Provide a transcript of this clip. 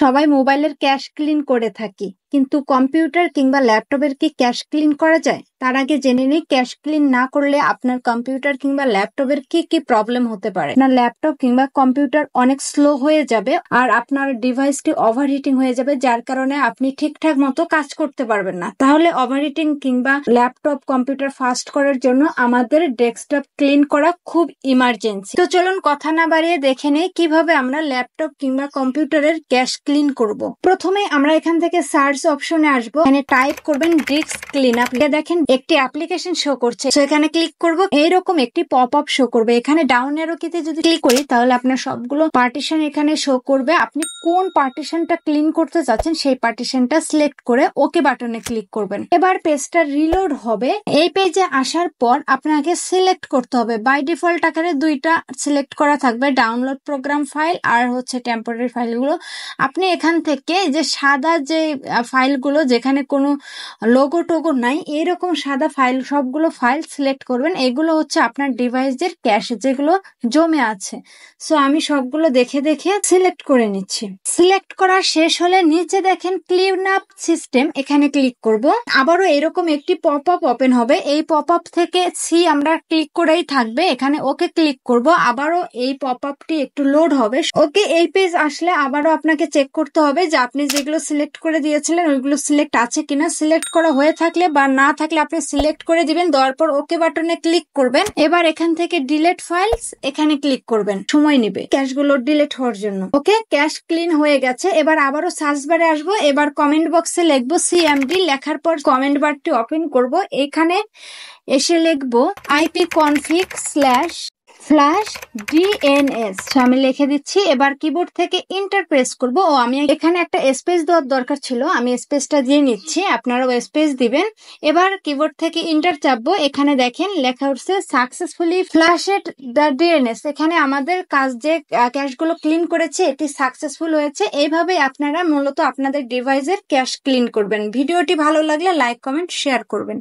সবাই মোবাইলের cash clean করে থাকি, কিন্তু কম্পিউটার কিংবা ল্যাপটপের কি ক্যাশ ক্লিন করা যায়? তার আগে জেনে নিই ক্যাশ ক্লিন না করলে আপনার কম্পিউটার কিংবা ল্যাপটপের কি কি প্রবলেম হতে পারে। আপনার ল্যাপটপ কিংবা কম্পিউটার অনেক স্লো হয়ে যাবে আর আপনার ডিভাইসটি ওভারহিটিং হয়ে যাবে, যার কারণে আপনি ঠিকঠাক মতো কাজ করতে পারবেন না। তাহলে ওভারহিটিং কিংবা ল্যাপটপ কম্পিউটার ফাস্ট করার জন্য আমাদের ডেস্কটপ ক্লিন করা খুব ইমার্জেন্সি। তো চলুন কথা না বাড়িয়ে দেখে নেই কিভাবে আমরা ল্যাপটপ কিংবা কম্পিউটারের ক্যাশ ক্লিন করব। প্রথমে আমরা এখান থেকে সার্চ অপশনে আসবো, এখানে টাইপ করবেন ডিস্ক ক্লিন আপ। দেখেন একটি অ্যাপ্লিকেশন শো করছে, সেখানে ক্লিক করব, এইরকম একটি পপ আপ শো করবে। এখানে ডাউন অ্যারো কিতে যদি ক্লিক করি তাহলে আপনার সবগুলো পার্টিশন এখানে শো করবে। আপনি কোন পার্টিশনটা ক্লিন করতে চাচ্ছেন সেই পার্টিশনটা সিলেক্ট করে ওকে বাটনে ক্লিক করবেন। এবার পেজটা রিলোড হবে। এই পেজে আসার পর আপনাকে সিলেক্ট করতে হবে। বাই ডিফল্ট আকারে দুইটা সিলেক্ট করা থাকবে, ডাউনলোড প্রোগ্রাম ফাইল আর হচ্ছে টেম্পোরারি ফাইলগুলো। আপনি এখান থেকে যে সাদা যে ফাইলগুলো যেখানে কোনো লোগো টোগো নাই, এরকম সাদা ফাইল সবগুলো ফাইল সিলেক্ট করবেন। এগুলো হচ্ছে আপনার ডিভাইসের ক্যাশে যেগুলো জমে আছে। সো আমি সবগুলো দেখে দেখে সিলেক্ট করে নিচ্ছি। সিলেক্ট করা শেষ হলে নিচে দেখেন ক্লিন আপ সিস্টেম, এখানে ক্লিক করব। আবারও এরকম একটি পপ আপ ওপেন হবে। এই পপ আপ থেকে আমরা ক্লিক করেই থাকবে, এখানে ওকে ক্লিক করব। আবারও এই পপ আপটি একটু লোড হবে। ওকে, এই পেজ আসলে আবারও আপনাকে চেক করতে হবে যে আপনি যেগুলো সিলেক্ট করে দিয়েছিলেন ওইগুলো সিলেক্ট আছে কিনা। সিলেক্ট করা হয়ে থাকলে বা না থাকলে আপনি সিলেক্ট করে দিবেন, দেওয়ার পর ওকে বাটনে ক্লিক করবেন। এবার এখান থেকে ডিলিট ফাইলস এখানে ক্লিক করবেন, সময় নেবে ক্যাশগুলো ডিলিট হওয়ার জন্য। ওকে, ক্যাশ ক্লিন হয়ে গেছে। এবার আবারও সার্চ বারে আসবো, এবার কমেন্ট বক্সে লিখবো সিএমডি, লেখার পর কমেন্ট বারটি ওপেন করব। এখানে এসে লিখবো ipconfig/DNS, আমি লিখে দিচ্ছি। এবার কিবোর্ড থেকে এন্টার প্রেস করব। ও আমি এখানে একটা স্পেস দেওয়ার দরকার ছিল, আমি স্পেসটা দিয়ে নিচ্ছি, আপনারাও স্পেস দিবেন। এবার কিবোর্ড থেকে এন্টার চাপবো। এখানে দেখেন লেখা উঠছে সাকসেসফুলি ফ্ল্যাশেড দ্য ডিএনএস। এখানে আমাদের কাজ যে ক্যাশগুলো ক্লিন করেছে এটি সাকসেসফুল হয়েছে। এইভাবে আপনারা মূলত আপনাদের ডিভাইসের ক্যাশ ক্লিন করবেন। ভিডিওটি ভালো লাগলে লাইক কমেন্ট শেয়ার করবেন।